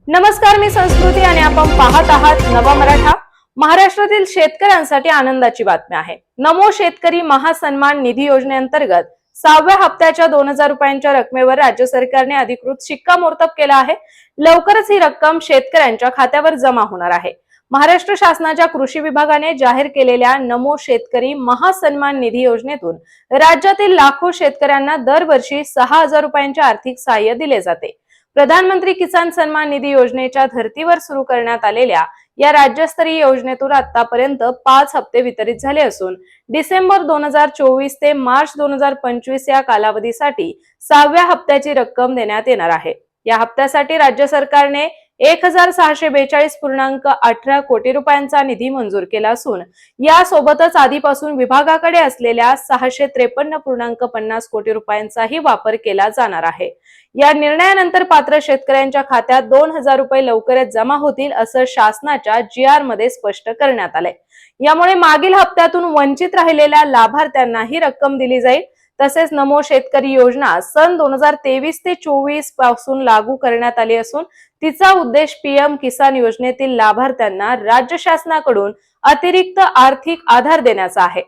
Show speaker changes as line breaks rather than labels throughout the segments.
नमस्कार, मी संस्कृती आणि आपण पाहत आहात नवा मराठा। महाराष्ट्रातील शेतकऱ्यांसाठी आनंदाची बातमी आहे। नमो शेतकरी महासन्मान निधी योजनेअंतर्गत 6व्या हप्त्याच्या 2000 रुपयांच्या रकमेवर राज्य सरकारने अधिकृत शिक्कामोर्तब केला आहे। लवकरच ही रक्कम शेतकऱ्यांच्या खात्यावर जमा होणार आहे। महाराष्ट्र शासनाच्या कृषी विभागाने जाहीर केलेल्या नमो शेतकरी महासन्मान निधी योजनेतून राज्यातील लाखो शेतकऱ्यांना दरवर्षी 6000 रुपयांचे आर्थिक सहाय्य दिले जाते। प्रधानमंत्री किसान सन्मान निधी योजनेच्या धर्तीवर सुरू करण्यात आलेल्या या राज्यस्तरीय योजनेतून आतापर्यंत 5 हप्ते वितरित झाले असून डिसेंबर 2024 ते मार्च 2025 या कालावधीसाठी 6व्या हप्त्याची रक्कम देण्यात येणार आहे। या हप्त्यासाठी राज्य सरकारने 1642.18 कोटी रुपयांचा निधी मंजूर केला असून यासोबतच आधीपासून विभागाकडे असलेल्या 653.50 कोटी रुपयांचाही वापर केला जाणार आहे। या निर्णयानंतर पात्र शेतकऱ्यांच्या खात्यात 2000 रुपये लवकरच जमा होतील असं शासनाच्या GR मध्ये स्पष्ट करण्यात आलंय। यामुळे मागील हप्त्यातून वंचित राहिलेल्या लाभार्थ्यांना ही रक्कम दिली जाईल। तसेच नमो शेतकरी योजना सन 2023 ते 24 पासून लागू करण्यात आली असून तिचा उद्देश PM किसान योजनेतील लाभार्थ्यांना राज्य शासनाकडून अतिरिक्त आर्थिक आधार देण्याचा आहे।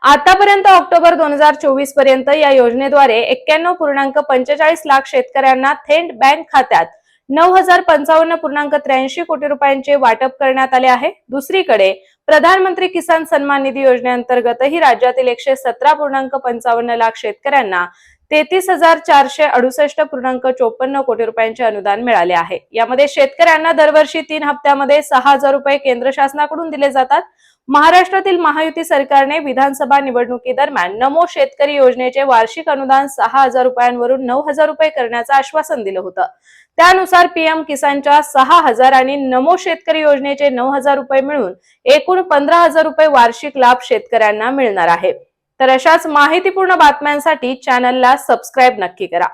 आतापर्यंत ऑक्टोबर 2024 पर्यंत या योजनेद्वारे 91.45 लाख शेतकऱ्यांना थेट बँक खात्यात 9055.83 कोटी रुपयांचे वाटप करण्यात आले आहे। दुसरीकडे प्रधानमंत्री किसान सन्मान निधी योजनेअंतर्गतही राज्यातील 117.55 लाख शेतकऱ्यांना 33,468.54 कोटी रुपयांचे अनुदान मिळाले आहे। यामध्ये शेतकऱ्यांना दरवर्षी 3 हप्त्यामध्ये 6000 रुपये केंद्र शासनाकडून दिले जातात। महाराष्ट्रातील महायुती सरकारने विधानसभा निवडणुकीदरम्यान नमो शेतकरी योजनेचे वार्षिक अनुदान 6000 रुपयांवरून 9000 रुपये करण्याचं आश्वासन दिलं होतं। त्यानुसार PM किसानच्या 6000 आणि नमो शेतकरी योजनेचे 9000 रुपये मिळून एकूण 15000 रुपये वार्षिक लाभ शेतकऱ्यांना मिळणार आहे। तर अशाच माहितीपूर्ण बातम्यांसाठी चॅनलला सबस्क्राइब नक्की करा।